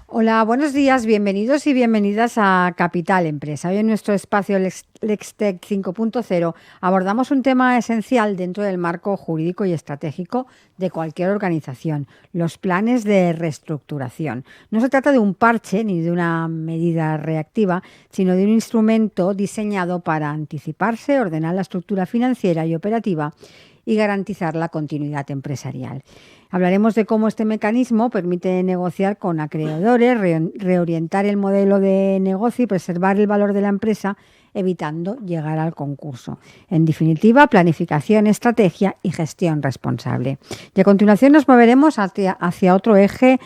Hola, buenos días, bienvenidos y bienvenidas a Capital Empresa. Hoy en nuestro espacio LexTech 5.0 abordamos un tema esencial dentro del marco jurídico y estratégico de cualquier organización, los planes de reestructuración. No se trata de un parche ni de una medida reactiva, sino de un instrumento diseñado para anticiparse, ordenar la estructura financiera y operativa y garantizar la continuidad empresarial. Hablaremos de cómo este mecanismo permite negociar con acreedores, reorientar el modelo de negocio y preservar el valor de la empresa, evitando llegar al concurso. En definitiva, planificación, estrategia y gestión responsable. Y a continuación nos moveremos hacia otro eje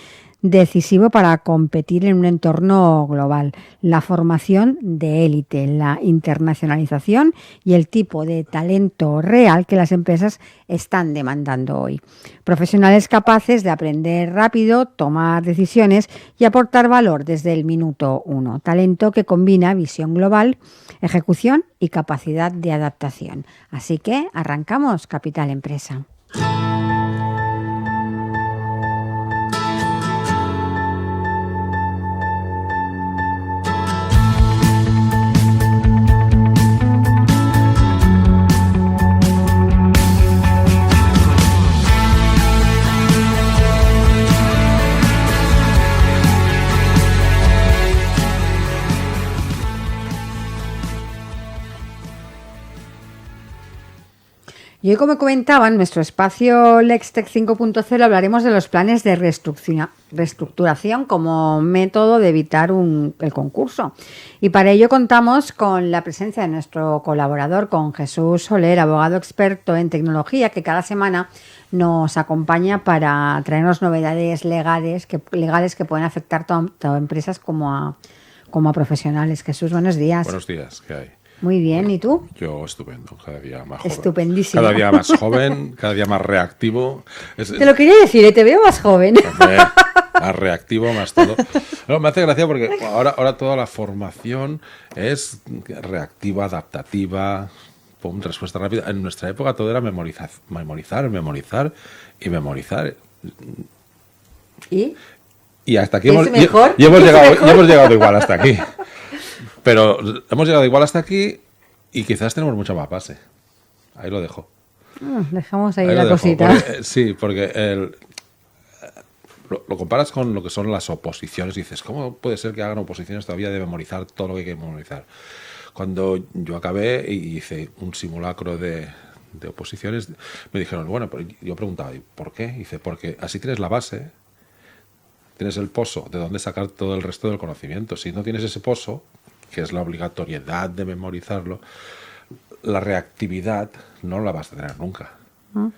decisivo para competir en un entorno global: la formación de élite, la internacionalización y el tipo de talento real que las empresas están demandando hoy. Profesionales capaces de aprender rápido, tomar decisiones y aportar valor desde el minuto uno. Talento que combina visión global, ejecución y capacidad de adaptación. Así que arrancamos Capital Empresa. Y hoy, como comentaba, en nuestro espacio LexTech 5.0 hablaremos de los planes de reestructuración como método de evitar el concurso. Y para ello contamos con la presencia de nuestro colaborador, con Jesús Soler, abogado experto en tecnología, que cada semana nos acompaña para traernos novedades legales que pueden afectar tanto a empresas como a profesionales. Jesús, buenos días. Buenos días, ¿qué hay? Muy bien, ¿y tú? Yo estupendo, cada día más joven. Estupendísimo. Cada día más joven, cada día más reactivo. Te lo quería decir, te veo más joven. Más reactivo, más todo. No, me hace gracia porque ahora toda la formación es reactiva, adaptativa, respuesta rápida. En nuestra época todo era memorizar y memorizar. Y hasta aquí hemos llegado igual hasta aquí. Pero hemos llegado igual hasta aquí y quizás tenemos mucha más base. Ahí lo dejo. Dejamos ahí la cosita. Porque lo comparas con lo que son las oposiciones y dices, ¿cómo puede ser que hagan oposiciones todavía de memorizar todo lo que hay que memorizar? Cuando yo acabé y hice un simulacro de oposiciones, me dijeron, bueno, pero yo preguntaba, ¿por qué? Dice, porque así tienes la base, tienes el pozo de dónde sacar todo el resto del conocimiento. Si no tienes ese pozo, que es la obligatoriedad de memorizarlo, la reactividad no la vas a tener nunca. O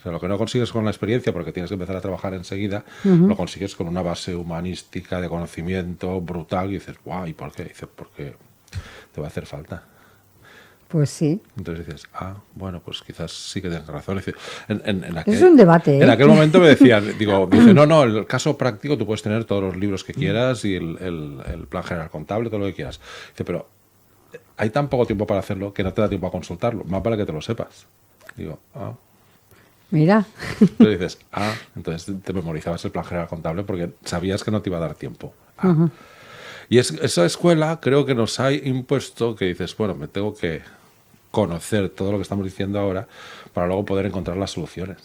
sea, lo que no consigues con la experiencia, porque tienes que empezar a trabajar enseguida, lo consigues con una base humanística de conocimiento brutal y dices, guau, ¿y por qué? Dices, porque te va a hacer falta. Pues sí. Entonces dices, bueno, pues quizás sí que tienes razón. Es un debate, ¿eh? En aquel momento me decían, dice, no, el caso práctico tú puedes tener todos los libros que quieras y el plan general contable, todo lo que quieras. Dice, pero hay tan poco tiempo para hacerlo que no te da tiempo a consultarlo, más para que te lo sepas. Digo, Mira. Entonces dices, entonces te memorizabas el plan general contable porque sabías que no te iba a dar tiempo. Y esa escuela creo que nos ha impuesto que dices, bueno, me tengo que conocer todo lo que estamos diciendo ahora para luego poder encontrar las soluciones.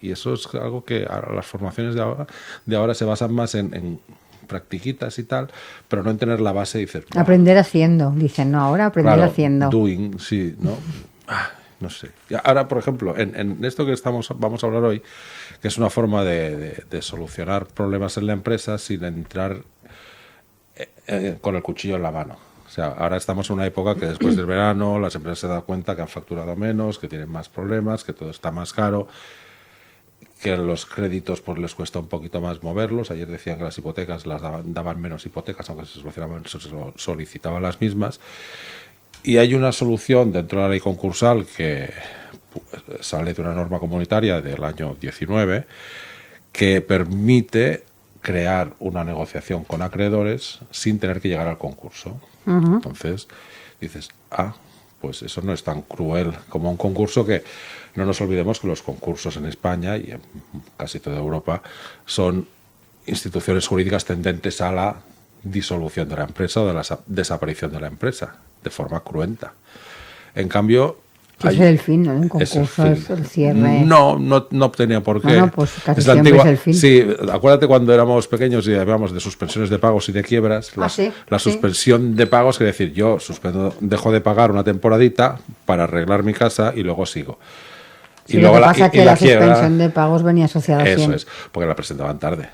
Y eso es algo que las formaciones de ahora se basan más en practiquitas y tal, pero no en tener la base. Dices, aprender haciendo, dicen, no, ahora aprender haciendo. Doing, sí, ¿no? No sé. Ahora, por ejemplo, en esto que vamos a hablar hoy, que es una forma de solucionar problemas en la empresa sin entrar con el cuchillo en la mano. O sea, ahora estamos en una época que después del verano las empresas se dan cuenta que han facturado menos, que tienen más problemas, que todo está más caro, que los créditos pues les cuesta un poquito más moverlos. Ayer decían que las hipotecas daban menos hipotecas, aunque se solicitaban las mismas. Y hay una solución dentro de la ley concursal que sale de una norma comunitaria del año 19 que permite crear una negociación con acreedores sin tener que llegar al concurso. Entonces dices, pues eso no es tan cruel como un concurso, que no nos olvidemos que los concursos en España y en casi toda Europa son instituciones jurídicas tendentes a la disolución de la empresa o de la desaparición de la empresa, de forma cruenta. En cambio... Ese es el fin, ¿no? Un concurso es el cierre. No tenía por qué. Bueno, pues casi es la siempre antigua, es el fin. Sí, acuérdate cuando éramos pequeños y hablábamos de suspensiones de pagos y de quiebras. La suspensión de pagos, quiere decir, yo dejo de pagar una temporadita para arreglar mi casa y luego sigo. Sí, y luego lo que pasa es que la suspensión de pagos venía asociada Eso siempre. es, porque la presentaban tarde.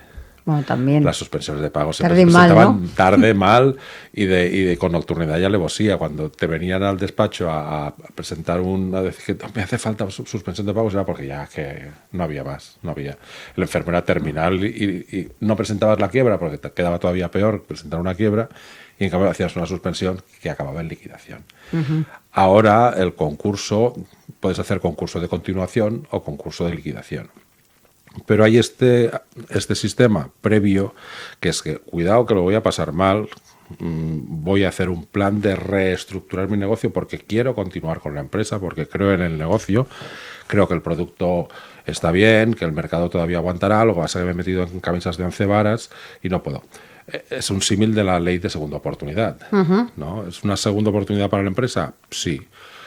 Bueno, también. Las suspensiones de pagos se presentaban tarde, mal y con nocturnidad y alevosía. Cuando te venían al despacho a presentar a decir que me hace falta suspensión de pagos, era porque ya que no había más, no había. El enfermo era terminal y no presentabas la quiebra porque te quedaba todavía peor presentar una quiebra y en cambio hacías una suspensión que acababa en liquidación. Ahora el concurso, puedes hacer concurso de continuación o concurso de liquidación. Pero hay este sistema previo que es que, cuidado que lo voy a pasar mal, voy a hacer un plan de reestructurar mi negocio porque quiero continuar con la empresa, porque creo en el negocio, creo que el producto está bien, que el mercado todavía aguantará, luego vas a haberme metido en camisas de 11 varas y no puedo. Es un símil de la ley de segunda oportunidad, ¿no? ¿Es una segunda oportunidad para la empresa? Sí,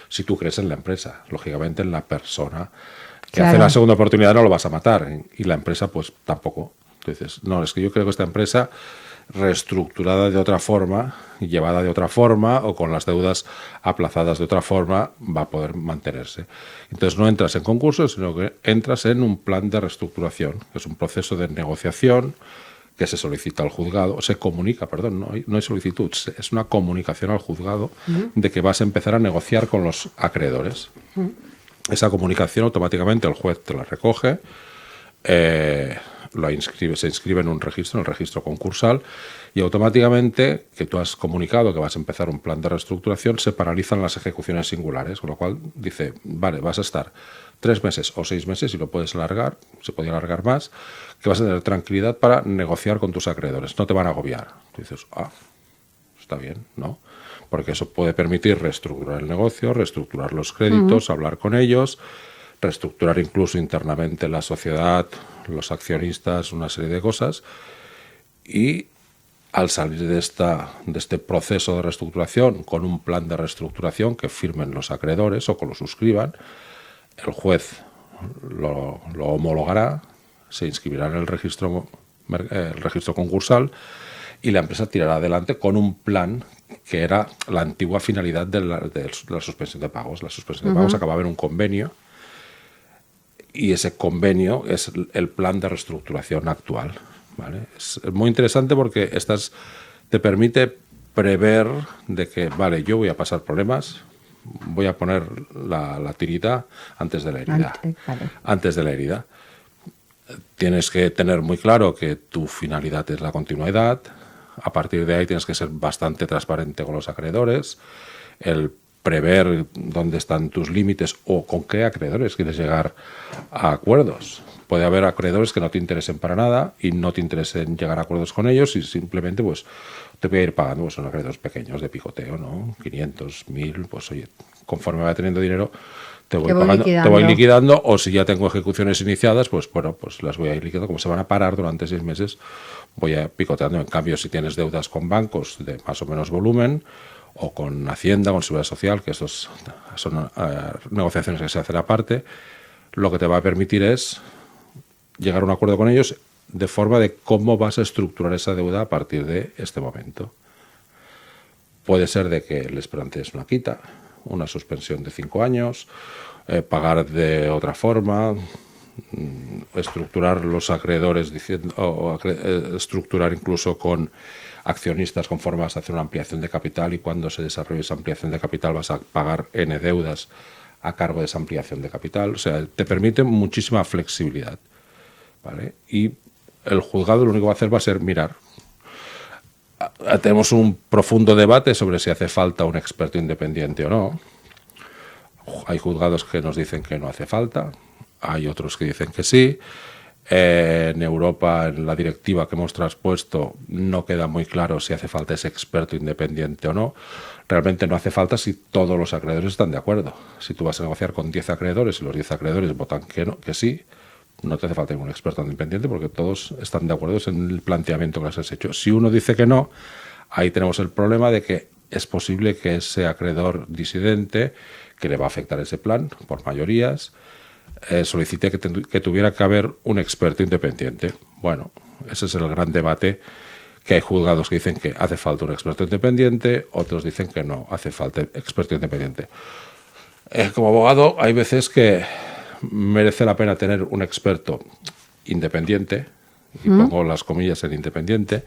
si tú crees en la empresa, lógicamente en la persona que hace la segunda oportunidad no lo vas a matar y la empresa pues tampoco. Entonces, no, es que yo creo que esta empresa reestructurada de otra forma, llevada de otra forma o con las deudas aplazadas de otra forma va a poder mantenerse. Entonces no entras en concurso, sino que entras en un plan de reestructuración, que es un proceso de negociación que se solicita al juzgado, se comunica, perdón, no hay solicitud, es una comunicación al juzgado de que vas a empezar a negociar con los acreedores. Esa comunicación automáticamente el juez te la recoge, se inscribe en un registro, en el registro concursal, y automáticamente que tú has comunicado que vas a empezar un plan de reestructuración, se paralizan las ejecuciones singulares, con lo cual dice, vale, vas a estar 3 meses o 6 meses y lo puedes alargar, se podría alargar más, que vas a tener tranquilidad para negociar con tus acreedores, no te van a agobiar. Tú dices, está bien, ¿no? Porque eso puede permitir reestructurar el negocio, reestructurar los créditos, hablar con ellos, reestructurar incluso internamente la sociedad, los accionistas, una serie de cosas. Y al salir de este proceso de reestructuración con un plan de reestructuración que firmen los acreedores o que lo suscriban, el juez lo homologará, se inscribirá en el registro concursal y la empresa tirará adelante con un plan que era la antigua finalidad de la suspensión de pagos. La suspensión de pagos acababa en un convenio y ese convenio es el plan de reestructuración actual, ¿vale? Es muy interesante porque te permite prever de que, vale, yo voy a pasar problemas, voy a poner la tirita antes de la herida. Antes de la herida. Tienes que tener muy claro que tu finalidad es la continuidad. A partir de ahí tienes que ser bastante transparente con los acreedores, el prever dónde están tus límites o con qué acreedores quieres llegar a acuerdos. Puede haber acreedores que no te interesen para nada y no te interesen llegar a acuerdos con ellos y simplemente pues te voy a ir pagando, pues son acreedores pequeños de picoteo, ¿no? 500, 1000, pues oye, conforme vaya teniendo dinero te voy liquidando, o si ya tengo ejecuciones iniciadas, pues bueno, pues las voy a ir liquidando. Como se van a parar durante 6 meses, voy a picoteando. En cambio, si tienes deudas con bancos de más o menos volumen, o con Hacienda, con Seguridad Social, que estos son negociaciones que se hacen aparte, lo que te va a permitir es llegar a un acuerdo con ellos de forma de cómo vas a estructurar esa deuda a partir de este momento. Puede ser de que les plantees una quita, una suspensión de 5 años, pagar de otra forma, estructurar los acreedores estructurar incluso con accionistas conforme vas a hacer una ampliación de capital y cuando se desarrolle esa ampliación de capital vas a pagar N deudas a cargo de esa ampliación de capital. O sea, te permite muchísima flexibilidad, ¿vale? Y el juzgado lo único que va a hacer va a ser mirar. Tenemos un profundo debate sobre si hace falta un experto independiente o no. Hay juzgados que nos dicen que no hace falta, hay otros que dicen que sí. En Europa, en la directiva que hemos transpuesto, no queda muy claro si hace falta ese experto independiente o no. Realmente no hace falta si todos los acreedores están de acuerdo. Si tú vas a negociar con 10 acreedores y los 10 acreedores votan que no, que sí, no te hace falta ningún experto independiente porque todos están de acuerdo en el planteamiento que les has hecho. Si uno dice que no, ahí tenemos el problema de que es posible que ese acreedor disidente, que le va a afectar ese plan por mayorías, solicite que tuviera que haber un experto independiente. Bueno, ese es el gran debate, que hay juzgados que dicen que hace falta un experto independiente, otros dicen que no hace falta experto independiente. Como abogado hay veces que merece la pena tener un experto independiente, y pongo las comillas en independiente,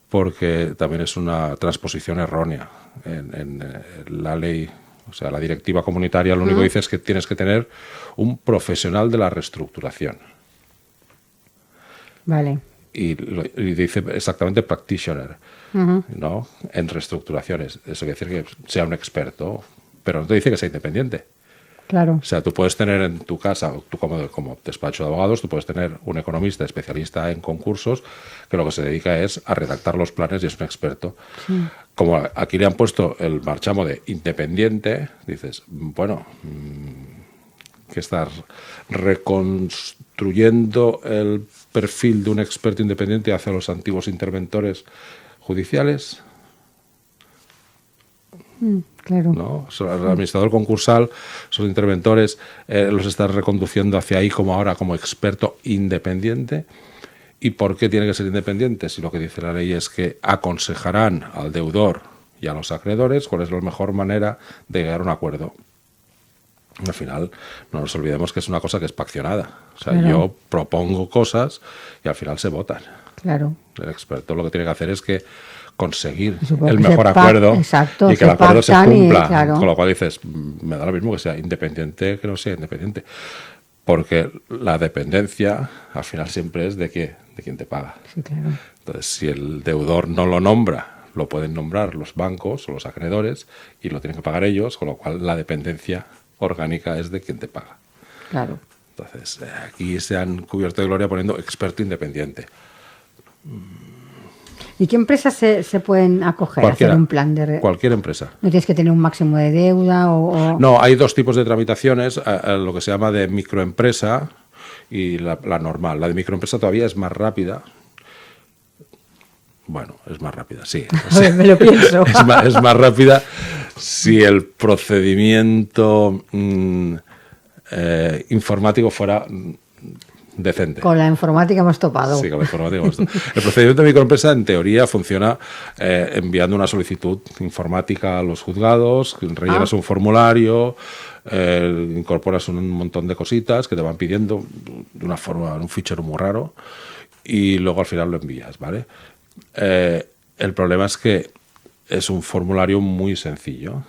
porque también es una transposición errónea en la ley. O sea, la directiva comunitaria lo único que dice es que tienes que tener un profesional de la reestructuración. Vale. Y dice exactamente practitioner, ¿no? En reestructuraciones. Eso quiere decir que sea un experto, pero no te dice que sea independiente. Claro. O sea, tú puedes tener en tu casa, tú como despacho de abogados, tú puedes tener un economista especialista en concursos que lo que se dedica es a redactar los planes y es un experto. Sí. Como aquí le han puesto el marchamo de independiente, dices, bueno, que estás reconstruyendo el perfil de un experto independiente hacia los antiguos interventores judiciales. Claro. ¿No? El administrador concursal, sus interventores, los está reconduciendo hacia ahí como ahora como experto independiente. ¿Y por qué tiene que ser independiente? Si lo que dice la ley es que aconsejarán al deudor y a los acreedores cuál es la mejor manera de llegar a un acuerdo. Al final, no nos olvidemos que es una cosa que es paccionada. O sea, claro, yo propongo cosas y al final se votan. Claro. El experto lo que tiene que hacer es que conseguir el mejor acuerdo, exacto, y que el acuerdo se cumpla. Claro. Con lo cual dices, me da lo mismo que sea independiente que no sea independiente. Porque la dependencia al final siempre es de quién te paga. Sí, claro. Entonces, si el deudor no lo nombra, lo pueden nombrar los bancos o los acreedores y lo tienen que pagar ellos, con lo cual la dependencia orgánica es de quien te paga. Claro. Entonces, aquí se han cubierto de gloria poniendo experto independiente. ¿Y qué empresas se pueden acoger a hacer un plan de... Cualquier empresa. ¿No tienes que tener un máximo de deuda o...? No, hay dos tipos de tramitaciones, lo que se llama de microempresa y la normal. La de microempresa todavía es más rápida. Bueno, es más rápida, sí. A ver, me lo pienso. Es más rápida si el procedimiento informático fuera decente. Con la informática hemos topado. Sí, con la informática hemos topado. El procedimiento de microempresa, en teoría, funciona enviando una solicitud informática a los juzgados, rellenas un formulario, incorporas un montón de cositas que te van pidiendo de una forma, un fichero muy raro, y luego al final lo envías, ¿vale? El problema es que es un formulario muy sencillo,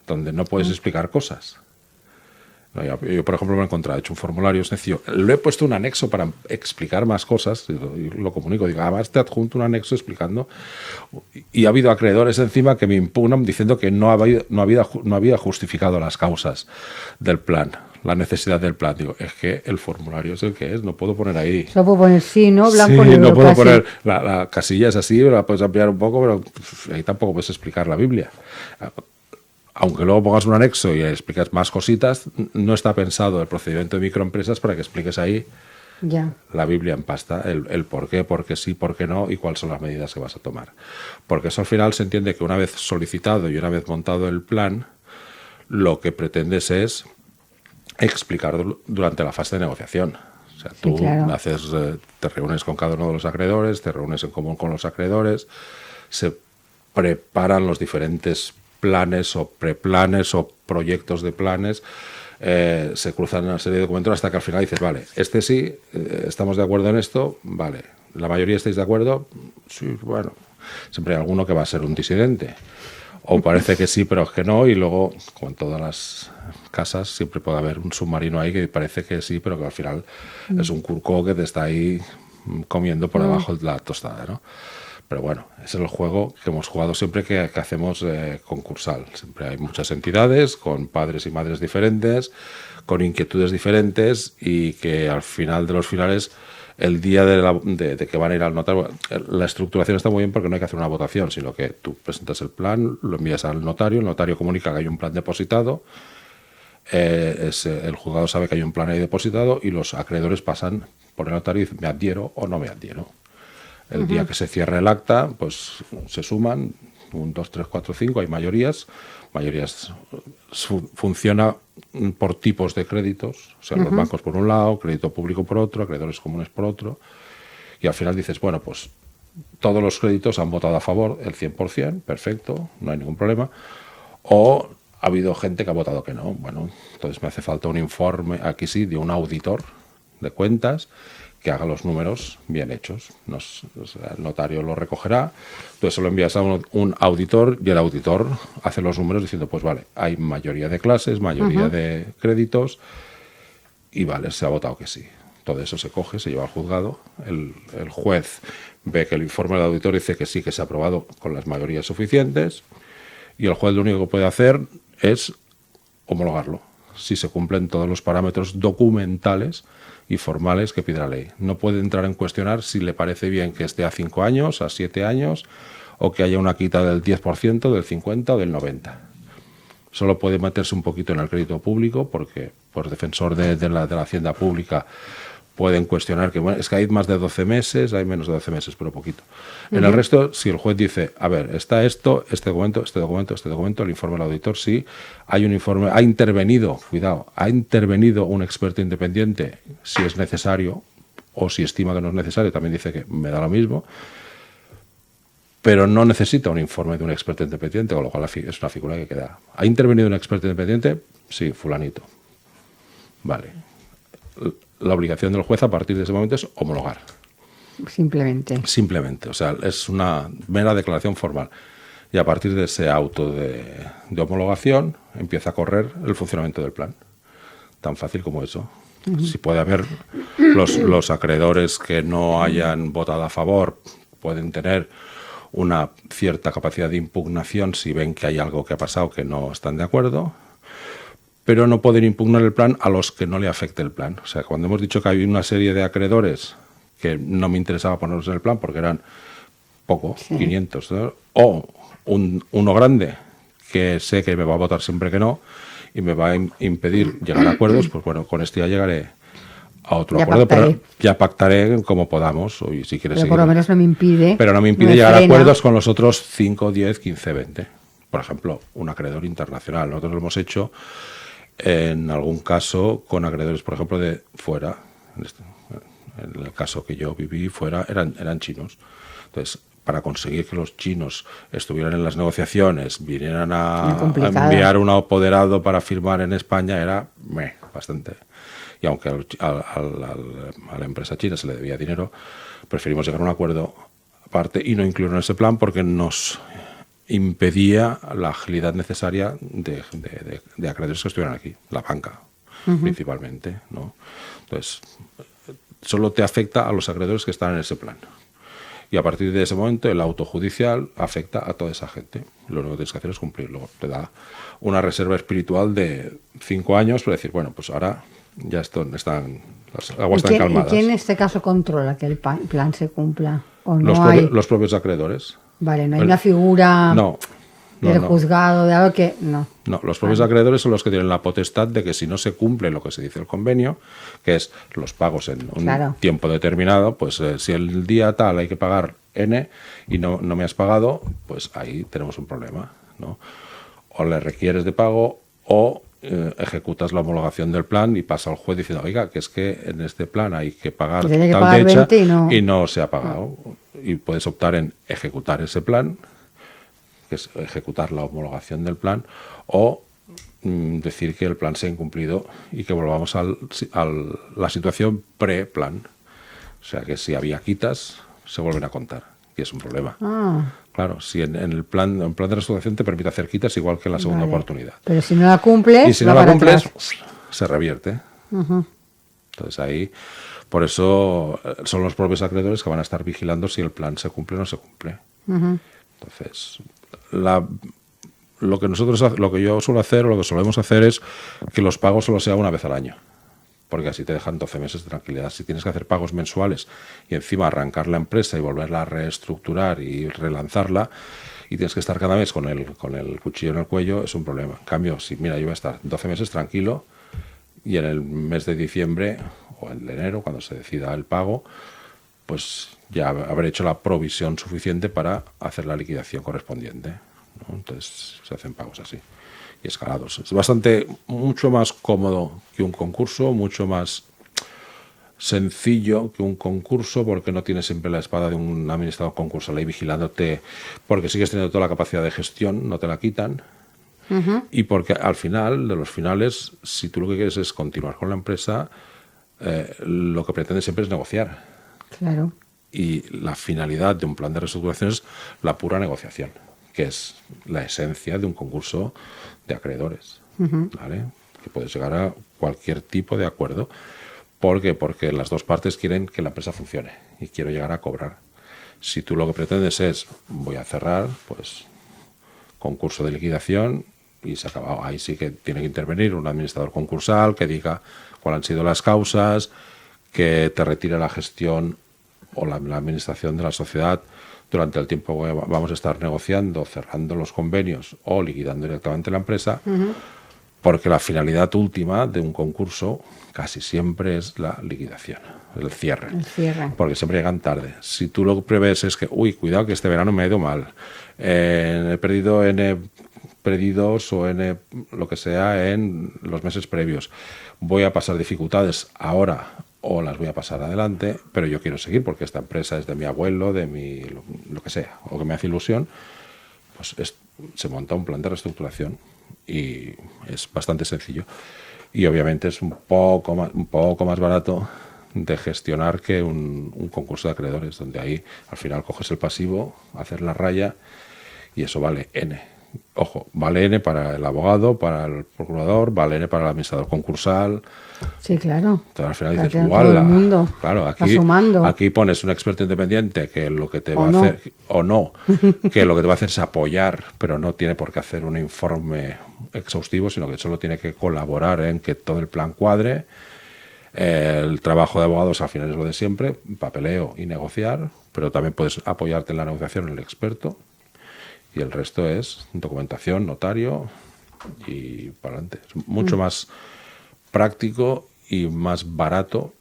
donde no puedes explicar cosas. No, yo, por ejemplo, me he encontrado, he hecho un formulario sencillo. Le he puesto un anexo para explicar más cosas y lo comunico. Digo, además te adjunto un anexo explicando. Y ha habido acreedores encima que me impugnan diciendo que no había justificado las causas del plan, la necesidad del plan. Digo, es que el formulario es el que es, no puedo poner ahí. Solo puedo poner sí, ¿no? Blanco, negro, no puedo casi poner, la casilla es así, la puedes ampliar un poco, pero ahí tampoco puedes explicar la Biblia. Aunque luego pongas un anexo y explicas más cositas, no está pensado el procedimiento de microempresas para que expliques ahí la Biblia en pasta, el por qué sí, por qué no y cuáles son las medidas que vas a tomar. Porque eso al final se entiende que una vez solicitado y una vez montado el plan, lo que pretendes es explicar durante la fase de negociación. O sea, tú te reúnes con cada uno de los acreedores, te reúnes en común con los acreedores, se preparan los diferentes planes o preplanes o proyectos de planes, se cruzan una serie de documentos hasta que al final dices, vale, este sí, estamos de acuerdo en esto, vale, la mayoría estáis de acuerdo, sí, bueno, siempre hay alguno que va a ser un disidente, o parece que sí, pero es que no, y luego, como en todas las casas, siempre puede haber un submarino ahí que parece que sí, pero que al final es un curco que te está ahí comiendo por debajo de la tostada, ¿no? Pero bueno, ese es el juego que hemos jugado siempre que hacemos concursal. Siempre hay muchas entidades con padres y madres diferentes, con inquietudes diferentes y que al final de los finales, el día de que van a ir al notario, la estructuración está muy bien porque no hay que hacer una votación, sino que tú presentas el plan, lo envías al notario, el notario comunica que hay un plan depositado, el juzgado sabe que hay un plan ahí depositado y los acreedores pasan por el notario y dicen, me adhiero o no me adhiero. El día que se cierra el acta, pues se suman 1, 2, 3, 4, 5, hay mayorías. Mayorías funciona por tipos de créditos, o sea, los bancos por un lado, crédito público por otro, acreedores comunes por otro, y al final dices, bueno, pues todos los créditos han votado a favor, el 100%, perfecto, no hay ningún problema, o ha habido gente que ha votado que no. Bueno, entonces me hace falta un informe, aquí sí, de un auditor de cuentas que haga los números bien hechos. O sea, el notario lo recogerá, entonces se lo envías a un auditor y el auditor hace los números diciendo, pues vale, hay mayoría de clases, mayoría de créditos y vale, se ha votado que sí. Todo eso se coge, se lleva al juzgado, el juez ve que el informe del auditor dice que sí, que se ha aprobado con las mayorías suficientes y el juez lo único que puede hacer es homologarlo, si se cumplen todos los parámetros documentales y formales que pide la ley. No puede entrar en cuestionar si le parece bien que esté a 5 años, a 7 años, o que haya una quita del 10%, del 50% o del 90%. Solo puede meterse un poquito en el crédito público, porque por defensor de la Hacienda Pública pueden cuestionar que bueno, es que hay más de 12 meses, hay menos de 12 meses, pero poquito. En el resto, si el juez dice, a ver, está esto, este documento, el informe del auditor, sí, hay un informe, ha intervenido un experto independiente, si es necesario, o si estima que no es necesario, también dice que me da lo mismo, pero no necesita un informe de un experto independiente, con lo cual es una figura que queda. ¿Ha intervenido un experto independiente? Sí, fulanito. Vale. La obligación del juez a partir de ese momento es homologar. Simplemente. O sea, es una mera declaración formal. Y a partir de ese auto de homologación empieza a correr el funcionamiento del plan. Tan fácil como eso. Si puede haber los acreedores que no hayan votado a favor, pueden tener una cierta capacidad de impugnación si ven que hay algo que ha pasado que no están de acuerdo, pero no pueden impugnar el plan a los que no le afecte el plan. O sea, cuando hemos dicho que hay una serie de acreedores que no me interesaba ponerlos en el plan porque eran poco, sí. 500, ¿no? O uno grande que sé que me va a votar siempre que no y me va a impedir llegar a acuerdos, pues bueno, con este ya llegaré a otro acuerdo, pero ya pactaré como podamos. Y si quieres pero seguir, por lo menos no me impide. Pero no me impide llegar a acuerdos con los otros 5, 10, 15, 20. Por ejemplo, un acreedor internacional. Nosotros lo hemos hecho en algún caso con acreedores, por ejemplo, de fuera. En el caso que yo viví fuera, eran chinos. Entonces, para conseguir que los chinos estuvieran en las negociaciones, vinieran a enviar un apoderado para firmar en España, era bastante. Y aunque a la empresa china se le debía dinero, preferimos llegar a un acuerdo aparte y no incluirlo en ese plan porque nos impedía la agilidad necesaria de acreedores que estuvieran aquí, la banca principalmente, ¿no? Entonces, solo te afecta a los acreedores que están en ese plan. Y a partir de ese momento, el auto judicial afecta a toda esa gente. Lo único que tienes que hacer es cumplirlo. Te da una reserva espiritual de 5 años para decir, bueno, pues ahora ya las aguas están calmadas. ¿Y quién en este caso controla que el plan se cumpla? ¿O los propios acreedores. Vale, no hay una figura del juzgado, de algo que... No, los propios acreedores son los que tienen la potestad de que si no se cumple lo que se dice el convenio, que es los pagos en un tiempo determinado, pues si el día tal hay que pagar N y no me has pagado, pues ahí tenemos un problema, ¿no? O le requieres de pago o ejecutas la homologación del plan y pasa al juez diciendo, oiga, que es que en este plan hay que pagar tal fecha y no se ha pagado. Y puedes optar en ejecutar ese plan, que es ejecutar la homologación del plan, o decir que el plan se ha incumplido y que volvamos a la situación pre-plan. O sea, que si había quitas, se vuelven a contar, que es un problema. Claro, si en el plan de resolución te permite hacer quitas igual que en la segunda oportunidad. Pero si no la cumples... Y si no la cumples, se revierte. Entonces ahí... Por eso son los propios acreedores que van a estar vigilando si el plan se cumple o no se cumple. Entonces, lo que yo suelo hacer, o lo que solemos hacer es que los pagos solo sean una vez al año. porque así te dejan 12 meses de tranquilidad. Si tienes que hacer pagos mensuales y encima arrancar la empresa y volverla a reestructurar y relanzarla, y tienes que estar cada mes con el cuchillo en el cuello, es un problema. En cambio, si mira, yo voy a estar 12 meses tranquilo y en el mes de diciembre o en enero, cuando se decida el pago, pues ya habré hecho la provisión suficiente para hacer la liquidación correspondiente, ¿no? Entonces se hacen pagos así y escalados. Es mucho más cómodo que un concurso, mucho más sencillo que un concurso, porque no tienes siempre la espada de un administrador concursal ahí vigilándote, porque sigues teniendo toda la capacidad de gestión, no te la quitan. Y porque al final, de los finales, si tú lo que quieres es continuar con la empresa, lo que pretendes siempre es negociar. Claro. Y la finalidad de un plan de reestructuración es la pura negociación, que es la esencia de un concurso de acreedores, ¿vale? Que puedes llegar a cualquier tipo de acuerdo. ¿Por qué? Porque las dos partes quieren que la empresa funcione y quiero llegar a cobrar. Si tú lo que pretendes es, voy a cerrar, pues concurso de liquidación y se ha acabado. Ahí sí que tiene que intervenir un administrador concursal que diga cuáles han sido las causas, que te retire la gestión o la administración de la sociedad durante el tiempo que vamos a estar negociando, cerrando los convenios o liquidando directamente la empresa, porque la finalidad última de un concurso casi siempre es la liquidación, el cierre. Porque siempre llegan tarde. Si tú lo que prevés es que, cuidado que este verano me ha ido mal, he perdido N pedidos o N lo que sea en los meses previos, voy a pasar dificultades ahora o las voy a pasar adelante, pero yo quiero seguir porque esta empresa es de mi abuelo, de mi lo que sea, o que me hace ilusión, pues se monta un plan de reestructuración y es bastante sencillo. Y obviamente es un poco más barato de gestionar que un concurso de acreedores, donde ahí al final coges el pasivo, haces la raya y eso vale N. Ojo, vale N para el abogado, para el procurador, vale N para el administrador concursal. Sí, claro. Entonces al final dices, todo el mundo claro, aquí pones un experto independiente que lo que te va a hacer, o no, que lo que te va a hacer es apoyar, pero no tiene por qué hacer un informe exhaustivo, sino que solo tiene que colaborar en que todo el plan cuadre. El trabajo de abogados al final es lo de siempre, papeleo y negociar, pero también puedes apoyarte en la negociación en el experto. Y el resto es documentación, notario y para adelante. Es mucho más práctico y más barato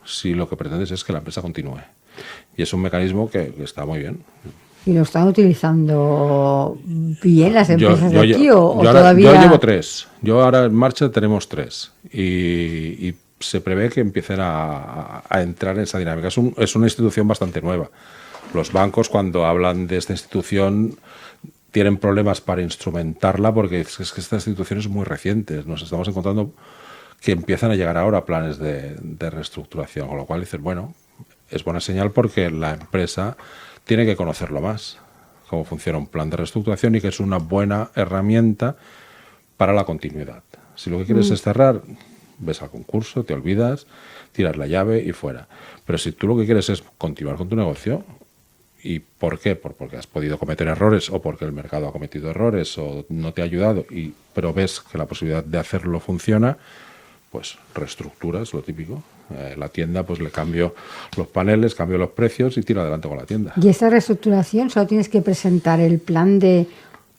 si lo que pretendes es que la empresa continúe. Y es un mecanismo que está muy bien. ¿Y lo están utilizando bien las empresas de aquí o yo todavía? Yo llevo 3. Yo ahora en marcha tenemos 3. Y se prevé que empiecen a entrar en esa dinámica. Es una institución bastante nueva. Los bancos, cuando hablan de esta institución, tienen problemas para instrumentarla porque es que esta institución es muy reciente. Nos estamos encontrando que empiezan a llegar ahora planes de reestructuración, con lo cual dices, bueno, es buena señal porque la empresa tiene que conocerlo más, cómo funciona un plan de reestructuración y que es una buena herramienta para la continuidad. Si lo que quieres es cerrar, ves al concurso, te olvidas, tiras la llave y fuera. Pero si tú lo que quieres es continuar con tu negocio, ¿y por qué? Porque has podido cometer errores o porque el mercado ha cometido errores o no te ha ayudado, pero ves que la posibilidad de hacerlo funciona, pues reestructuras, lo típico. La tienda, pues le cambio los paneles, cambio los precios y tiro adelante con la tienda. ¿Y esta reestructuración solo tienes que presentar el plan de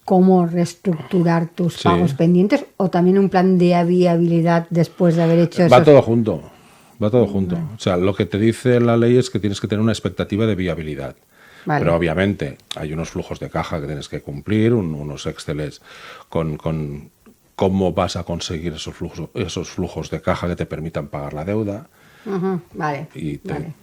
cómo reestructurar tus pagos pendientes o también un plan de viabilidad después de haber hecho eso? Va todo junto. O sea, lo que te dice la ley es que tienes que tener una expectativa de viabilidad. Vale. Pero obviamente hay unos flujos de caja que tienes que cumplir, unos Exceles con cómo vas a conseguir esos flujos de caja que te permitan pagar la deuda. Vale. Y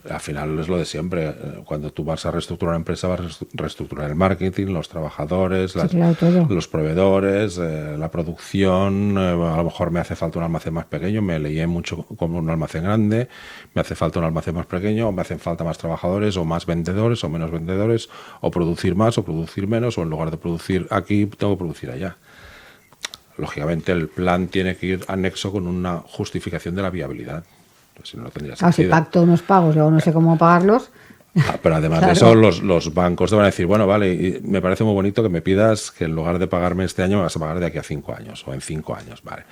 al final es lo de siempre. Cuando tú vas a reestructurar una empresa, vas a reestructurar el marketing, los trabajadores, los proveedores, la producción. A lo mejor me hace falta un almacén más pequeño, me leí mucho como un almacén grande, me hace falta un almacén más pequeño, o me hacen falta más trabajadores, o más vendedores, o menos vendedores, o producir más, o producir menos, o en lugar de producir aquí, tengo que producir allá. Lógicamente el plan tiene que ir anexo con una justificación de la viabilidad. Si no, no tendría sentido. Si pacto unos pagos, luego no sé cómo pagarlos. Pero además de eso, los bancos te van a decir, bueno, vale, y me parece muy bonito que me pidas que en lugar de pagarme este año, me vas a pagar de aquí a 5 años o en 5 años, vale.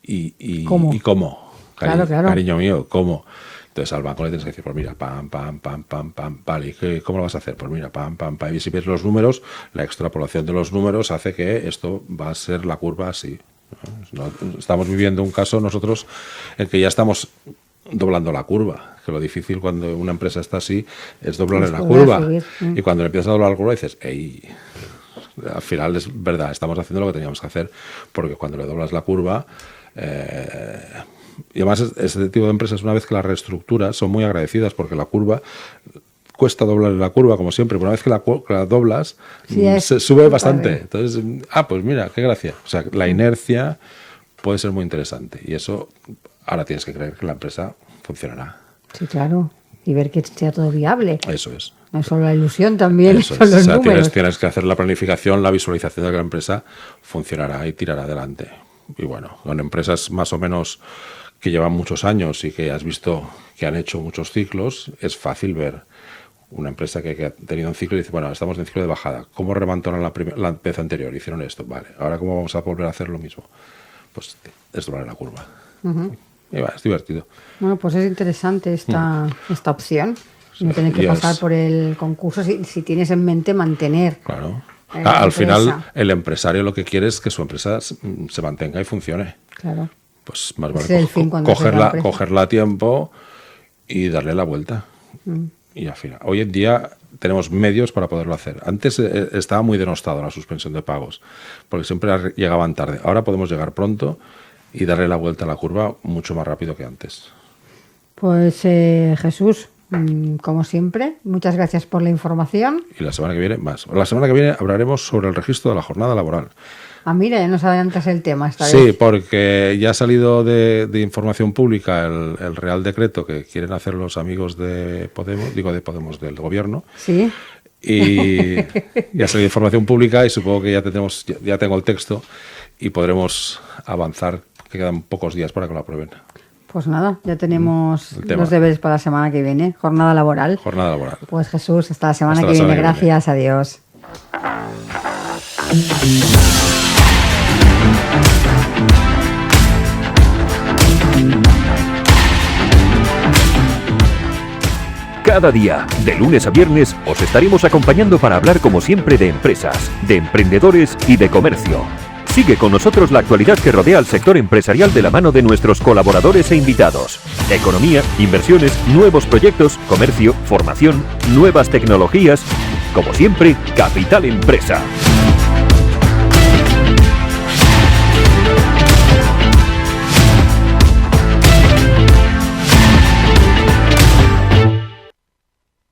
¿Y ¿Cómo? ¿Y cómo? Claro. Cariño mío, ¿cómo? Entonces al banco le tienes que decir, pues mira, pam, vale, ¿y cómo lo vas a hacer? Pues mira, pam. Y si ves los números, la extrapolación de los números hace que esto va a ser la curva así. ¿No? Estamos viviendo un caso nosotros en que ya estamos doblando la curva, que lo difícil cuando una empresa está así es doblarle la curva. Y cuando le empiezas a doblar la curva dices, ¡ey! Al final es verdad, estamos haciendo lo que teníamos que hacer, porque cuando le doblas la curva... y además este tipo de empresas, una vez que las reestructuras, son muy agradecidas porque la curva cuesta doblar la curva, como siempre, pero una vez que la doblas, se sube bastante. Entonces, pues mira, qué gracia. O sea, la inercia puede ser muy interesante y eso ahora tienes que creer que la empresa funcionará. Sí, claro. Y ver que sea todo viable. Eso es. No solo la ilusión, también Eso son es. los O sea, números. tienes que hacer la planificación, la visualización de que la empresa funcionará y tirará adelante. Y bueno, con empresas más o menos que llevan muchos años y que has visto que han hecho muchos ciclos, es fácil ver una empresa que ha tenido un ciclo y dice, bueno, estamos en ciclo de bajada. ¿Cómo remontaron la vez anterior? Hicieron esto, vale. Ahora, ¿cómo vamos a volver a hacer lo mismo? Pues es doblar la curva. Y es divertido. Bueno, pues es interesante esta opción. No tener que pasar por el concurso si tienes en mente mantener. Claro. Al final, el empresario lo que quiere es que su empresa se mantenga y funcione. Claro. Pues más vale cogerla a tiempo y darle la vuelta. Y al final, hoy en día tenemos medios para poderlo hacer. Antes estaba muy denostado la suspensión de pagos, porque siempre llegaban tarde. Ahora podemos llegar pronto y darle la vuelta a la curva mucho más rápido que antes. Pues Jesús, como siempre, muchas gracias por la información. Y la semana que viene más. La semana que viene hablaremos sobre el registro de la jornada laboral. Mira, ya nos adelantas el tema esta vez. Sí, porque ya ha salido de información pública el Real Decreto que quieren hacer los amigos de Podemos, del gobierno. Sí. Y ya ha salido información pública y supongo que ya tengo el texto y podremos avanzar, que quedan pocos días para que lo aprueben. Pues nada, ya tenemos los deberes para la semana que viene. Jornada laboral. Jornada laboral. Pues Jesús, hasta la semana que viene. Gracias, adiós. Cada día, de lunes a viernes, os estaremos acompañando para hablar como siempre de empresas, de emprendedores y de comercio. Sigue con nosotros la actualidad que rodea al sector empresarial de la mano de nuestros colaboradores e invitados. Economía, inversiones, nuevos proyectos, comercio, formación, nuevas tecnologías. Como siempre, Capital Empresa.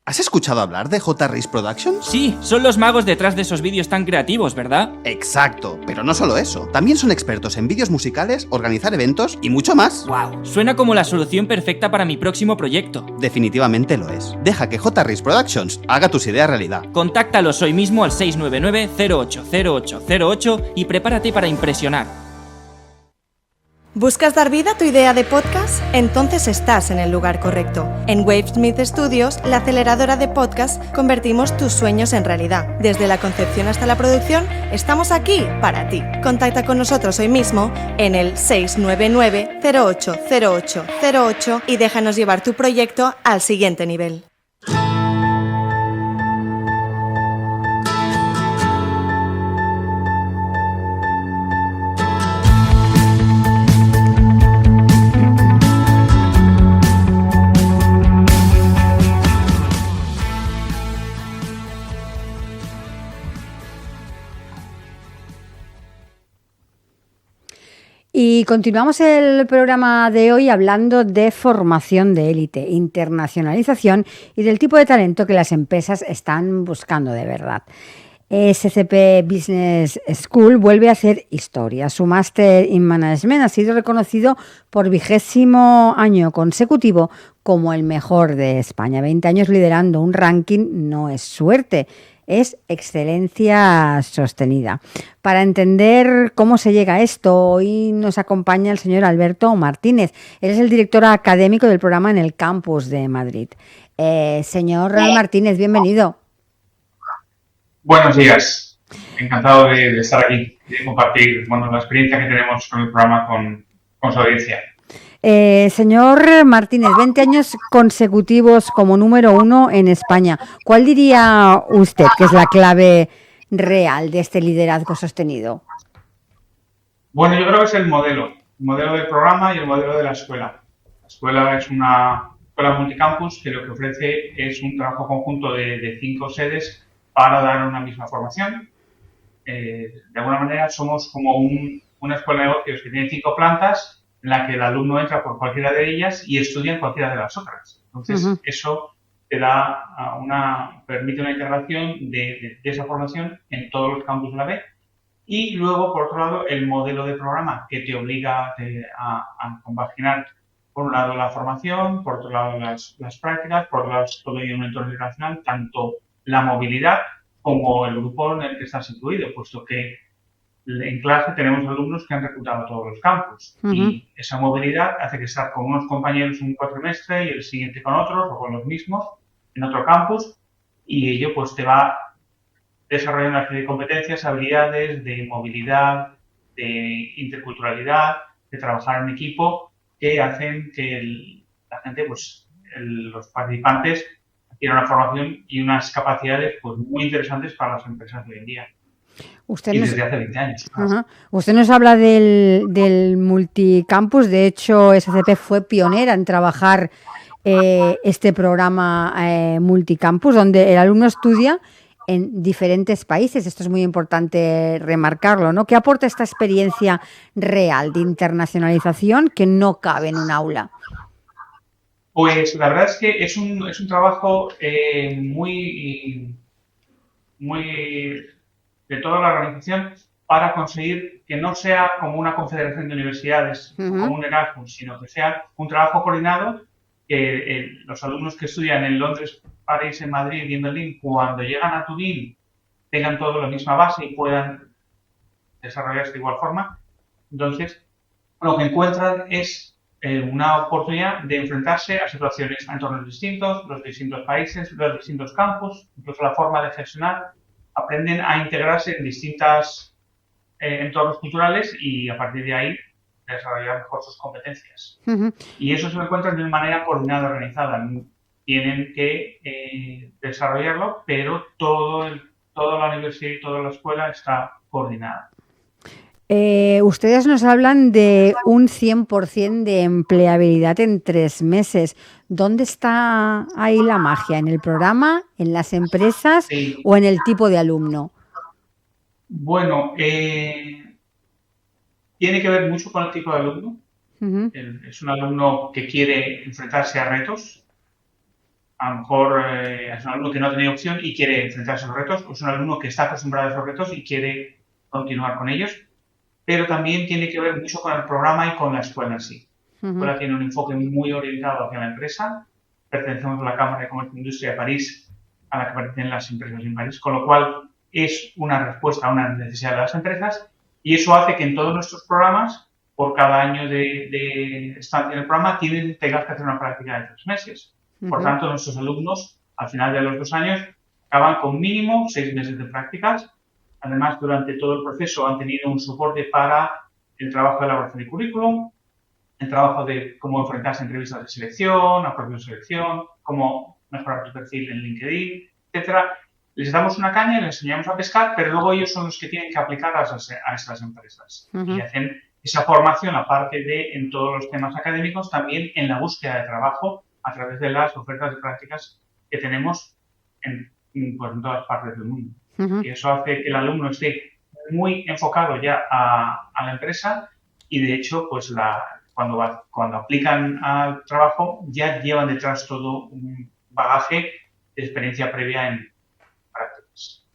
¿Has escuchado hablar de J-Race Productions? Sí, son los magos detrás de esos vídeos tan creativos, ¿verdad? Exacto, pero no solo eso. También son expertos en vídeos musicales, organizar eventos y mucho más. ¡Wow! Suena como la solución perfecta para mi próximo proyecto. Definitivamente lo es. Deja que J-Race Productions haga tus ideas realidad. Contáctalos hoy mismo al 699-080808 y prepárate para impresionar. ¿Buscas dar vida a tu idea de podcast? Entonces estás en el lugar correcto. En Wavesmith Studios, la aceleradora de podcast, convertimos tus sueños en realidad. Desde la concepción hasta la producción, estamos aquí para ti. Contacta con nosotros hoy mismo en el 699-080808 y déjanos llevar tu proyecto al siguiente nivel. Y continuamos el programa de hoy hablando de formación de élite, internacionalización y del tipo de talento que las empresas están buscando de verdad. SCP Business School vuelve a hacer historia. Su máster in management ha sido reconocido por 20º año consecutivo como el mejor de España. 20 años liderando un ranking no es suerte, es excelencia sostenida. Para entender cómo se llega a esto, hoy nos acompaña el señor Alberto Martínez. Él es el director académico del programa en el campus de Madrid. Señor Martínez, bienvenido. Buenos días. Encantado de estar aquí y de compartir la experiencia que tenemos con el programa con su audiencia. Señor Martínez, 20 años consecutivos como número 1 en España. ¿Cuál diría usted que es la clave real de este liderazgo sostenido? Bueno, yo creo que es el modelo del programa y el modelo de la escuela. La escuela es una escuela multicampus que lo que ofrece es un trabajo conjunto de 5 sedes para dar una misma formación. De alguna manera somos como una escuela de negocios que tiene 5 plantas en la que el alumno entra por cualquiera de ellas y estudia en cualquiera de las otras. Entonces, eso te permite una integración de esa formación en todos los campus de la vez. Y luego, por otro lado, el modelo de programa que te obliga a compaginar, por un lado, la formación, por otro lado, las prácticas, por otro lado, todo en un entorno internacional, tanto la movilidad como el grupo en el que estás incluido, puesto que en clase tenemos alumnos que han reclutado todos los campus. Y esa movilidad hace que estar con unos compañeros un cuatrimestre y el siguiente con otros o con los mismos en otro campus, y ello pues te va desarrollar una serie de competencias, habilidades de movilidad, de interculturalidad, de trabajar en equipo, que hacen que la gente, pues los participantes, adquieran una formación y unas capacidades pues muy interesantes para las empresas de hoy en día. Y desde hace 20 años. Usted nos habla del multicampus. De hecho, SCP fue pionera en trabajar este programa multicampus, donde el alumno estudia en diferentes países. Esto es muy importante remarcarlo, ¿no? ¿Qué aporta esta experiencia real de internacionalización que no cabe en un aula? Pues la verdad es que es un trabajo muy de toda la organización para conseguir que no sea como una confederación de universidades, como un Erasmus, sino que sea un trabajo coordinado, que los alumnos que estudian en Londres, París, en Madrid y en Berlín, cuando llegan a Turín, tengan todos la misma base y puedan desarrollarse de igual forma. Entonces, lo que encuentran es una oportunidad de enfrentarse a situaciones, a entornos distintos, los distintos países, los distintos campus, incluso la forma de gestionar. Aprenden a integrarse en distintos entornos culturales y a partir de ahí desarrollar mejor sus competencias. Y eso se lo encuentran de una manera coordinada, organizada. Tienen que desarrollarlo, pero toda la universidad y toda la escuela está coordinada. Ustedes nos hablan de un 100% de empleabilidad en 3 meses. ¿Dónde está ahí la magia? ¿En el programa, en las empresas o en el tipo de alumno? Bueno, tiene que ver mucho con el tipo de alumno. Es un alumno que quiere enfrentarse a retos. A lo mejor es un alumno que no ha tenido opción y quiere enfrentarse a los retos. O es un alumno que está acostumbrado a esos retos y quiere continuar con ellos. Pero también tiene que ver mucho con el programa y con la escuela en sí. La escuela tiene un enfoque muy orientado hacia la empresa. Pertenecemos a la Cámara de Comercio e Industria de París, a la que pertenecen las empresas en París, con lo cual es una respuesta a una necesidad de las empresas, y eso hace que en todos nuestros programas, por cada año de estancia en el programa, tengas que hacer una práctica de 3 meses. Por tanto, nuestros alumnos, al final de los 2 años, acaban con mínimo 6 meses de prácticas. Además, durante todo el proceso han tenido un soporte para el trabajo de elaboración de currículum, el trabajo de cómo enfrentarse a entrevistas de selección, a propios de selección, cómo mejorar tu perfil en LinkedIn, etcétera. Les damos una caña, les enseñamos a pescar, pero luego ellos son los que tienen que aplicarlas a estas empresas. Y hacen esa formación, aparte de en todos los temas académicos, también en la búsqueda de trabajo a través de las ofertas de prácticas que tenemos en todas partes del mundo. Y eso hace que el alumno esté muy enfocado ya a la empresa y, de hecho, pues cuando aplican al trabajo ya llevan detrás todo un bagaje de experiencia previa en prácticas.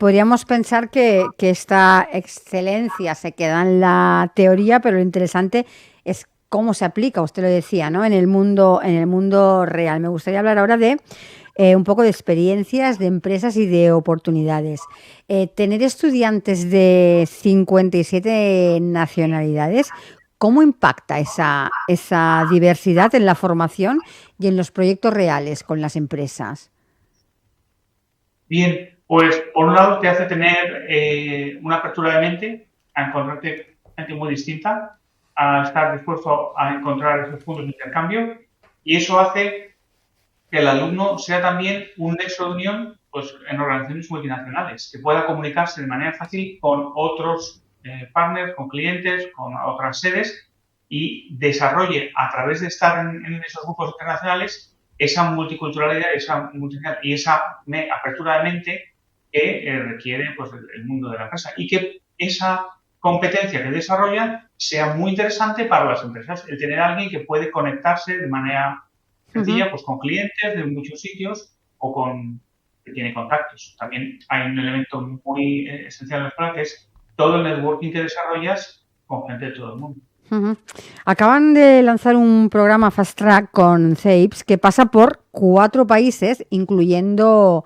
Podríamos pensar que esta excelencia se queda en la teoría, pero lo interesante es cómo se aplica, usted lo decía, ¿no? En el mundo real. Me gustaría hablar ahora de un poco de experiencias, de empresas y de oportunidades. Tener estudiantes de 57 nacionalidades, ¿cómo impacta esa diversidad en la formación y en los proyectos reales con las empresas? Bien, pues por un lado te hace tener una apertura de mente a encontrarte gente muy distinta, a estar dispuesto a encontrar esos puntos de intercambio, y eso hace que el alumno sea también un nexo de unión pues, en organizaciones multinacionales, que pueda comunicarse de manera fácil con otros partners, con clientes, con otras sedes, y desarrolle a través de estar en esos grupos internacionales esa multiculturalidad y esa apertura de mente que requiere pues, el mundo de la empresa, y que esa competencia que desarrollan sea muy interesante para las empresas, el tener a alguien que puede conectarse de manera sencilla pues, con clientes de muchos sitios o que tiene contactos. También hay un elemento muy esencial en la escuela, que es todo el networking que desarrollas con gente de todo el mundo. Acaban de lanzar un programa Fast Track con CEIPS que pasa por 4 países, incluyendo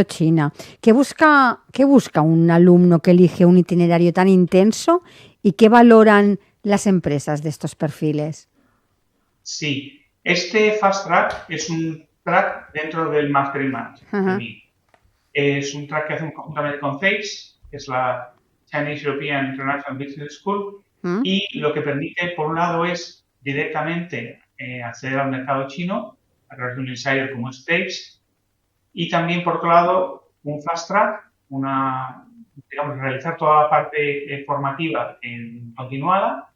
China. ¿Qué busca un alumno que elige un itinerario tan intenso y qué valoran las empresas de estos perfiles? Sí, este Fast Track es un track dentro del Master in Management. Es un track que hacemos conjuntamente con CEIPS, que es la Chinese European International Business School, y lo que permite, por un lado, es directamente acceder al mercado chino a través de un insider como es CEIPS, y también, por otro lado, un Fast Track, realizar toda la parte formativa continuada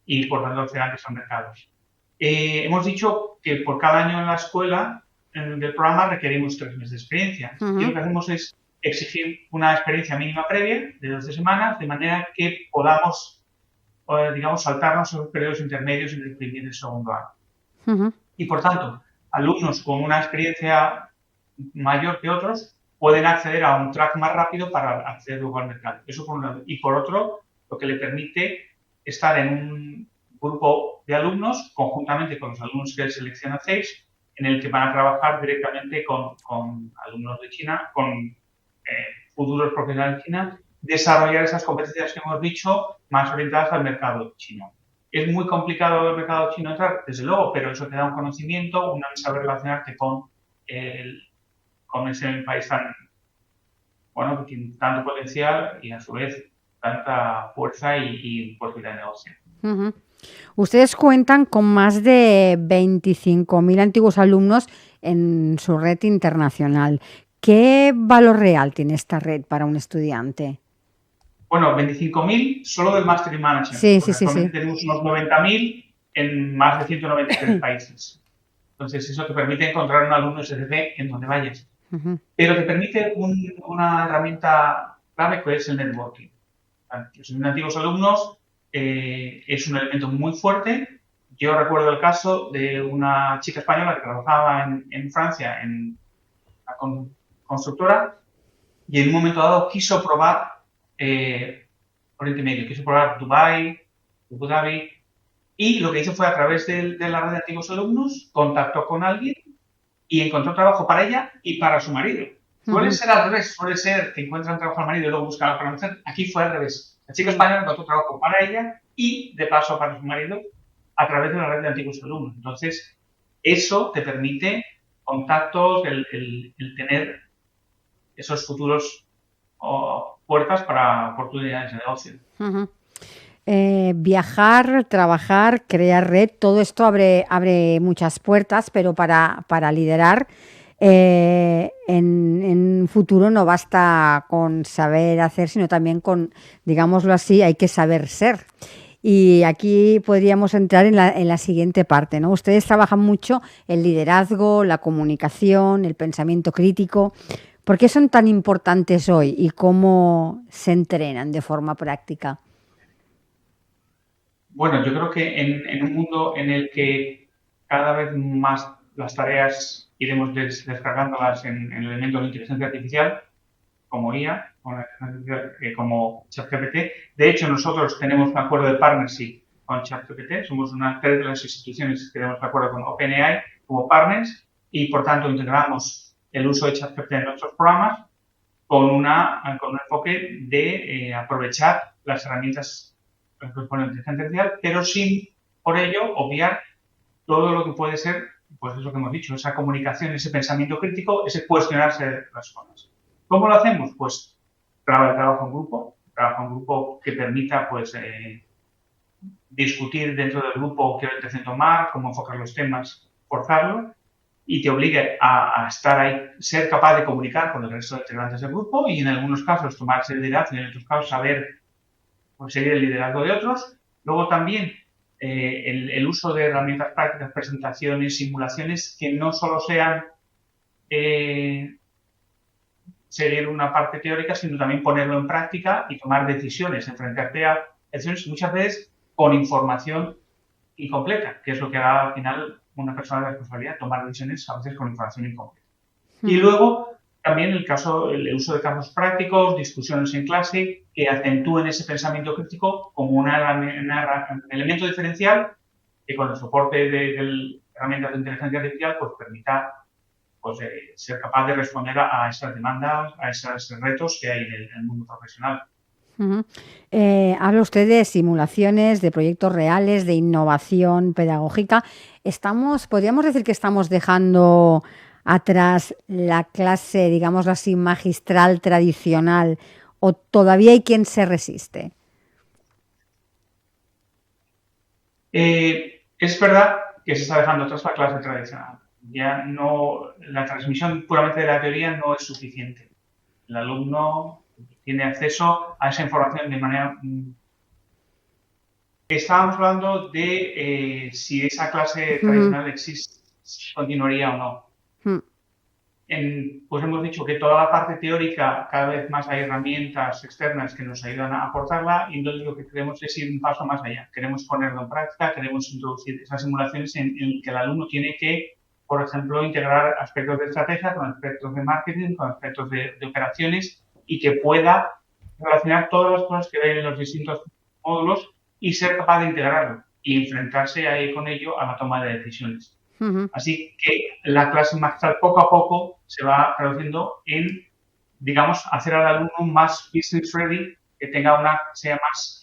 y, por tanto, acceder a esos mercados. Hemos dicho que por cada año en la escuela del programa requerimos 3 meses de experiencia. Y lo que hacemos es exigir una experiencia mínima previa de 12 semanas, de manera que podamos, saltarnos esos periodos intermedios entre el primer y el segundo año. Y, por tanto, alumnos con una experiencia mayor que otros pueden acceder a un track más rápido para acceder luego al mercado. Eso por un lado. Y, por otro, lo que le permite estar en un grupo de alumnos, conjuntamente con los alumnos que selecciona CEIPS, en el que van a trabajar directamente con alumnos de China, con futuros profesionales de China, desarrollar esas competencias que hemos dicho más orientadas al mercado chino. Es muy complicado el mercado chino entrar, desde luego, pero eso te da un conocimiento, un saber relacionarte con ese país que tiene tanto potencial y a su vez tanta fuerza y posibilidad de negocio. Ustedes cuentan con más de 25.000 antiguos alumnos en su red internacional. ¿Qué valor real tiene esta red para un estudiante? Bueno, 25.000 solo del Master in Management. Sí. Tenemos unos 90.000 en más de 193 países. Entonces, eso te permite encontrar un alumno SCP en donde vayas. Pero te permite una herramienta clave que es el networking. Los antiguos alumnos es un elemento muy fuerte. Yo recuerdo el caso de una chica española que trabajaba en Francia en una constructora y en un momento dado quiso probar Oriente Medio, quiso probar Dubái, Abu Dhabi, y lo que hizo fue a través de la red de antiguos alumnos, contactó con alguien y encontró trabajo para ella y para su marido. Suele ser al revés, suele ser que encuentran trabajo al marido y luego buscan para mujer. Aquí fue al revés. La chica española encontró trabajo para ella y, de paso, para su marido a través de la red de antiguos alumnos. Entonces, eso te permite contactos, el tener esos futuros puertas para oportunidades de negocio. Viajar, trabajar, crear red, todo esto abre muchas puertas, pero para liderar en futuro no basta con saber hacer, sino también con, digámoslo así, hay que saber ser. Y aquí podríamos entrar en la siguiente parte, ¿no? Ustedes trabajan mucho el liderazgo, la comunicación, el pensamiento crítico. ¿Por qué son tan importantes hoy y cómo se entrenan de forma práctica? Bueno, yo creo que en un mundo en el que cada vez más las tareas iremos descargándolas en elementos de inteligencia artificial, como IA, como ChatGPT. De hecho, nosotros tenemos un acuerdo de partnership con ChatGPT. Somos una de las instituciones que tenemos un acuerdo con OpenAI como partners y, por tanto, integramos el uso de ChatGPT en nuestros programas con un enfoque de aprovechar las herramientas con la inteligencia artificial, pero sin, por ello, obviar todo lo que puede ser, pues eso que hemos dicho, esa comunicación, ese pensamiento crítico, ese cuestionarse las cosas. ¿Cómo lo hacemos? Pues trabajo en grupo que permita, pues, discutir dentro del grupo qué orientación tomar, cómo enfocar los temas, forzarlo, y te obligue a estar ahí, ser capaz de comunicar con el resto de integrantes del grupo y en algunos casos tomar ese liderazgo y en otros casos saber seguir el liderazgo de otros. Luego también el uso de herramientas prácticas, presentaciones, simulaciones que no solo sean seguir una parte teórica, sino también ponerlo en práctica y tomar decisiones, enfrentarte a decisiones muchas veces con información incompleta, que es lo que hará al final una persona de responsabilidad, tomar decisiones a veces con información incompleta. Y luego también el uso de casos prácticos, discusiones en clase que acentúen ese pensamiento crítico como un elemento diferencial que con el soporte de herramientas de inteligencia artificial pues permita ser capaz de responder a esas demandas, a esos retos que hay en el mundo profesional. Habla usted de simulaciones, de proyectos reales, de innovación pedagógica. ¿Podríamos decir que estamos dejando atrás la clase, digámoslo así, magistral tradicional, o todavía hay quien se resiste? Es verdad que se está dejando atrás la clase tradicional. Ya no, la transmisión puramente de la teoría no es suficiente. El alumno tiene acceso a esa información de manera... Estábamos hablando de si esa clase tradicional continuaría o no. Pues hemos dicho que toda la parte teórica, cada vez más hay herramientas externas que nos ayudan a aportarla y entonces lo que queremos es ir un paso más allá. Queremos ponerlo en práctica, queremos introducir esas simulaciones en que el alumno tiene que, por ejemplo, integrar aspectos de estrategia con aspectos de marketing, con aspectos de operaciones y que pueda relacionar todas las cosas que ven en los distintos módulos y ser capaz de integrarlo y enfrentarse ahí con ello a la toma de decisiones. Así que la clase magistral poco a poco se va traduciendo en, digamos, hacer al alumno más business ready, que sea más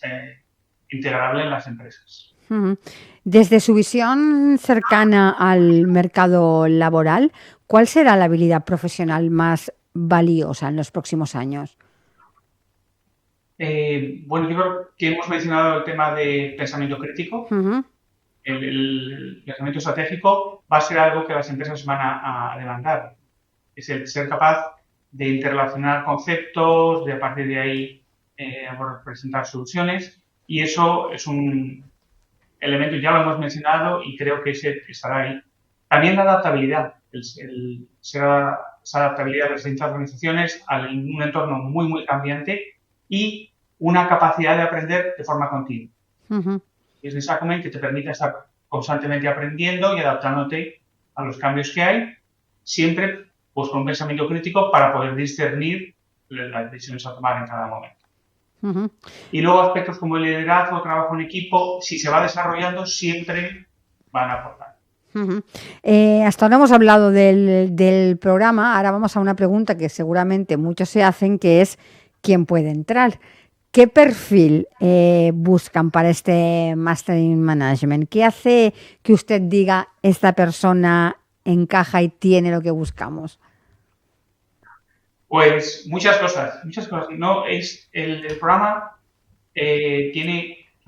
integrable en las empresas. Desde su visión cercana al mercado laboral, ¿cuál será la habilidad profesional más valiosa en los próximos años? Bueno, yo creo que hemos mencionado el tema de pensamiento crítico. El pensamiento estratégico va a ser algo que las empresas van a demandar. Es el ser capaz de interrelacionar conceptos, de a partir de ahí presentar soluciones. Y eso es un elemento, ya lo hemos mencionado y creo que estará ahí. También la adaptabilidad, esa adaptabilidad de las distintas organizaciones a un entorno muy, muy cambiante y una capacidad de aprender de forma continua. Y es exactamente que te permite estar constantemente aprendiendo y adaptándote a los cambios que hay, siempre pues con un pensamiento crítico para poder discernir las decisiones a tomar en cada momento. Y luego aspectos como el liderazgo, trabajo en equipo, si se va desarrollando, siempre van a aportar. Hasta ahora hemos hablado del programa, ahora vamos a una pregunta que seguramente muchos se hacen, que es ¿quién puede entrar? ¿Qué perfil buscan para este Master in Management? ¿Qué hace que usted diga esta persona encaja y tiene lo que buscamos? Pues muchas cosas. No es el programa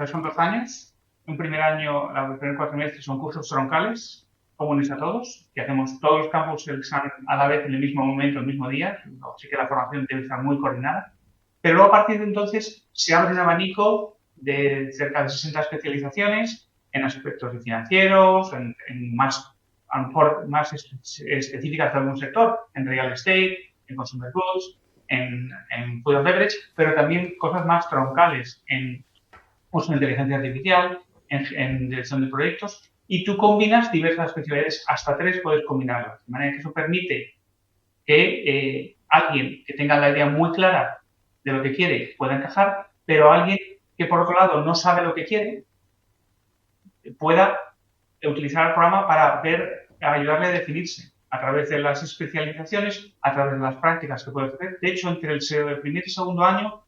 son 2 años. Un primer año, los primeros 4 meses son cursos troncales, comunes a todos, que hacemos todos los campus el examen a la vez en el mismo momento, el mismo día. Así que la formación debe estar muy coordinada. Pero luego a partir de entonces se abre un abanico de cerca de 60 especializaciones en aspectos de financieros, a lo mejor más específicas de algún sector, en real estate, en consumer goods, en food and beverage, pero también cosas más troncales en uso de inteligencia artificial, en dirección de proyectos, y tú combinas diversas especialidades, hasta 3 puedes combinarlas, de manera que eso permite que alguien que tenga la idea muy clara de lo que quiere pueda encajar, pero alguien que por otro lado no sabe lo que quiere pueda utilizar el programa para ayudarle a definirse a través de las especializaciones, a través de las prácticas que puede hacer. De hecho, entre el primer y segundo año,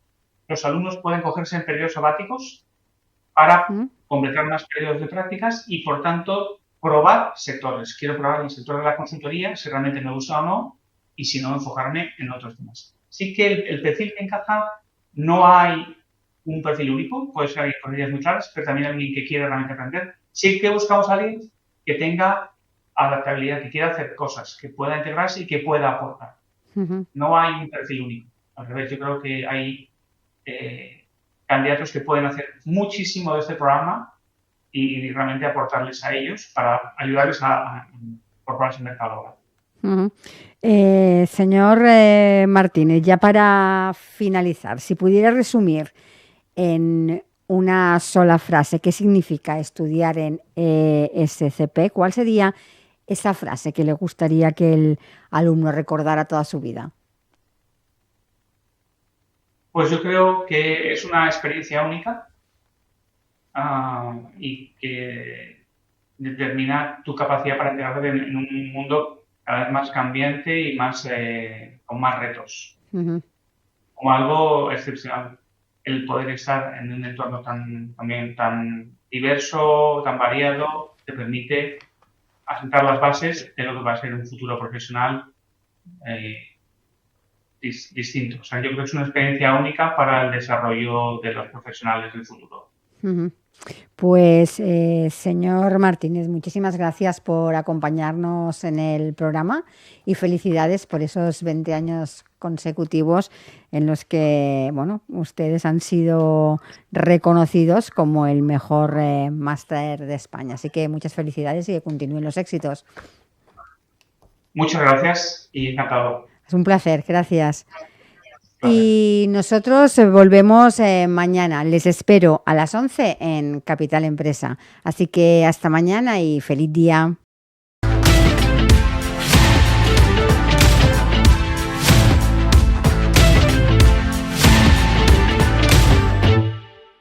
los alumnos pueden cogerse en periodos sabáticos para completar unos periodos de prácticas y, por tanto, probar sectores. Quiero probar el sector de la consultoría, si realmente me gusta o no, y si no, enfocarme en otros temas. Sí que el perfil que encaja, no hay un perfil único, puede ser alguien con ideas muy claras, pero también alguien que quiera realmente aprender. Sí que buscamos a alguien que tenga adaptabilidad, que quiera hacer cosas, que pueda integrarse y que pueda aportar. No hay un perfil único. Al revés, yo creo que hay candidatos que pueden hacer muchísimo de este programa y realmente aportarles a ellos para ayudarles a incorporarse al mercado laboral. Señor Martínez, ya para finalizar, si pudiera resumir en una sola frase qué significa estudiar en ESCP, ¿cuál sería esa frase que le gustaría que el alumno recordara toda su vida? Pues yo creo que es una experiencia única y que determina tu capacidad para integrarte en un mundo cada vez más cambiante y con más retos. Como algo excepcional, el poder estar en un entorno también tan diverso, tan variado, te permite asentar las bases de lo que va a ser un futuro profesional distinto. O sea, yo creo que es una experiencia única para el desarrollo de los profesionales del futuro. Pues, señor Martínez, muchísimas gracias por acompañarnos en el programa y felicidades por esos 20 años consecutivos en los que, bueno, ustedes han sido reconocidos como el mejor máster de España. Así que muchas felicidades y que continúen los éxitos. Muchas gracias y encantado. Es un placer, gracias. Y nosotros volvemos mañana. Les espero a las 11 en Capital Empresa. Así que hasta mañana y feliz día.